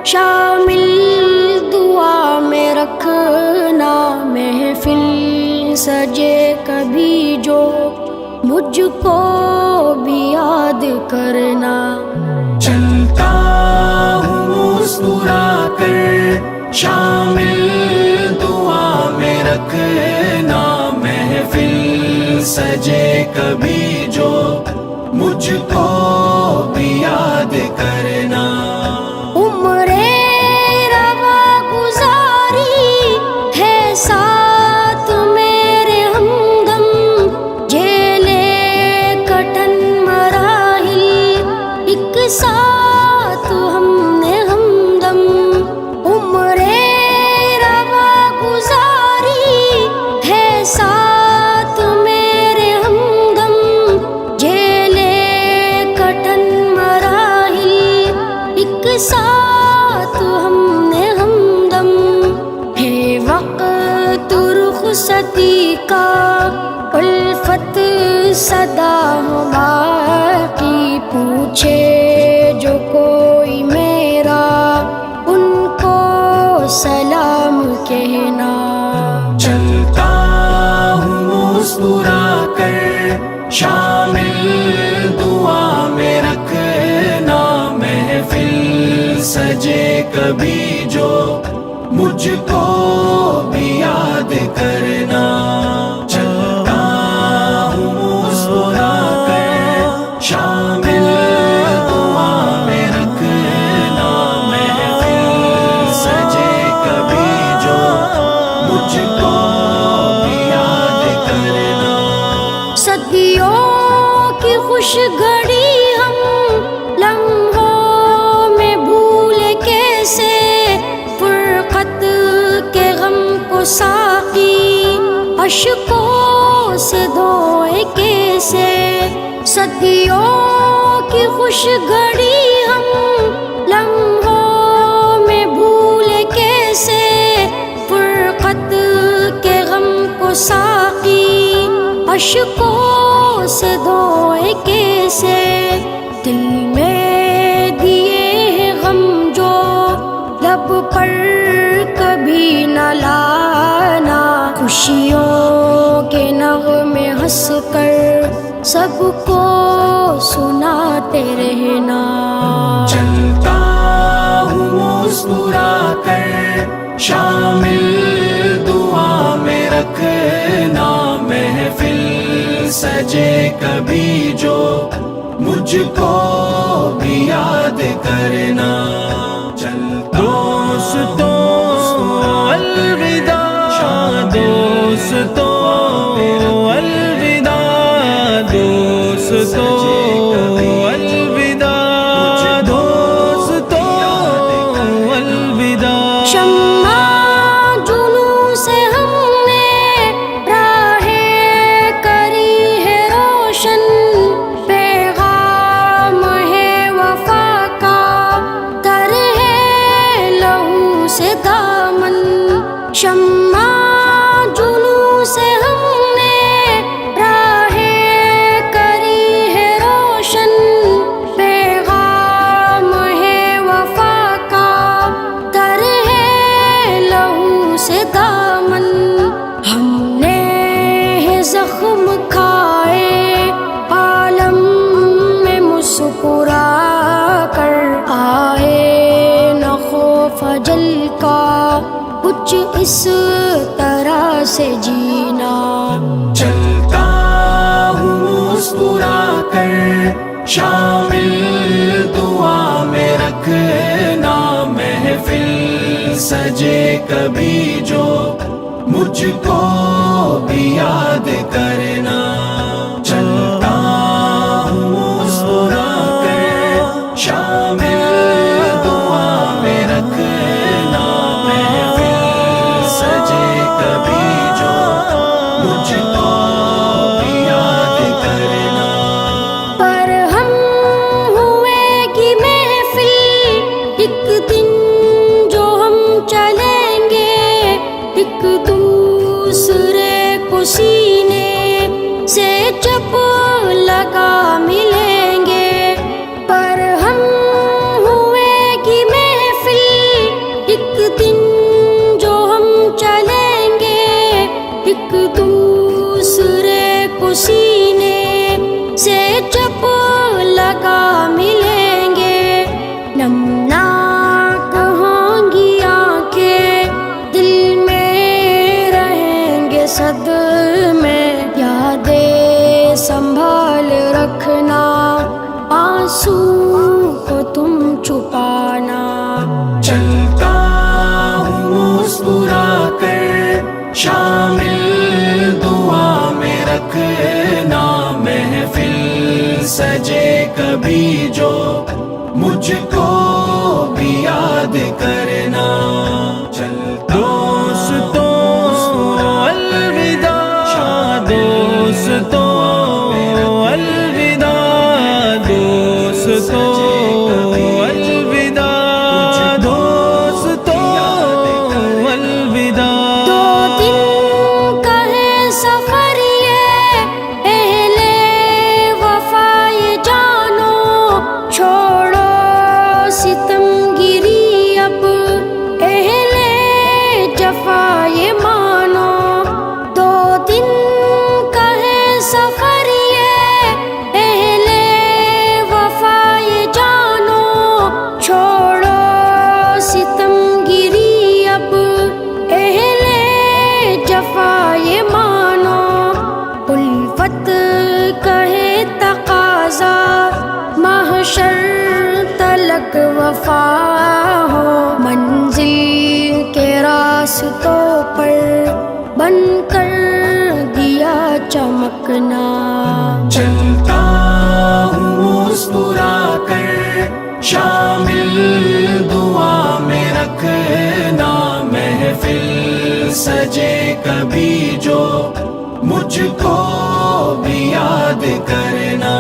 شامل دعا میں رکھنا، محفل سجے کبھی جو مجھ کو بھی یاد کرنا۔ چلتا ہوں مسکرا کر شامل دعا میں رکھنا، محفل سجے کبھی جو مجھ کو بھی یاد کرنا۔ عمر روا گزاری ہے ساتھ میرے ہمدم، جیلے کٹن مراحل ایک ساتھ ہم نے ہمدم۔ عمر روا گزاری ہے ساتھ میرے ہمدم، جیلے کٹن مراحل ایک ساتھ ہم نے ہمدم۔ ہے وقت رخصتی کا الفت صدا ہو باقی، پوچھے جو کوئی میرا ان کو سلام کہنا۔ چلتا ہوں مسکرا کر شامل دعا میں رکھنا، محفل سجے کبھی جو مجھ کو بھی یاد کرنا۔ چلتا ہوں مسکرا کر شامل دعا میں رکھنا، محفل سجے کبھی جو مجھ کو بھی یاد کرنا۔ صدیوں کی خوش گھڑی ہم لمحوں میں بھولے کیسے، فرقت کے غم کو ساقی اشکوں سے دھوئے کیسے۔ صدیوں کی خوش گھڑی ہم لمحوں میں بھولے کیسے، فرقت کے غم کو ساقی اشکوں سے دھوئے کیسے۔ دل میں دیے ہیں غم جو لب پر کبھی نہ لانا، خوشیوں کے نغمے ہنس کر سب کو سناتے رہنا۔ چلتا ہوں مسکرا کر شامل دعا میں رکھنا، محفل سجے کبھی جو مجھ کو بھی یاد کرنا۔ دوستو الوداع، دوستو الوداع، دوستو الوداع، دوستو الوداع۔ شمع جنوں سے ہم نے راہیں کری ہے روشن، پیغام ہے وفا کا تر ہے لہو سے دامن۔ شمع جنوں سے ہم نے راہیں کری ہے روشن، پیغام ہے وفا کا تر ہے لہو سے دامن۔ ہم نے ہے زخم کھائے عالم میں مسکرا کر، آئے نہ خوف اجل کا کچھ اس طرح سے جینا۔ چلتا ہوں مسکرا کر شامل دعا میں رکھنا، محفل سجے کبھی جو مجھ کو بھی یاد کرنا۔ چلتا ہوں مسکرا کر شامل دعا میں رکھنا، محفل سجے کبھی جو مجھ کو بھی یاد کرنا۔ پر ہم ہوئے گی محفل ایک دن جو ہم چلیں گے ایک دوسرے کو سینے چلتا ہوں مسکرا کر شامل دعا میں رکھنا محفل سجے کبھی جو مجھ کو بھی یاد کرنا چلتا دوستوں الوداع دوستوں الوداع دوستوں الوداع دوستوں الوداع دو دن کا ہے سفر یہ اہل وفا یہ جانو چھوڑو ستم گری اب اہل جفا یہ مانو دو دن کا ہے سفر یہ اہل وفا یہ جانو چھوڑو ستم گری اب اہل جفا یہ مانو الفت کہے تقاضا محشر تلک وفا ہو منزل کے راستوں پر بن کر دیا چمکنا چلتا ہوں مسکرا کر شامل دعا میں رکھنا محفل سجے کبھی جو مجھ کو بھی یاد کرنا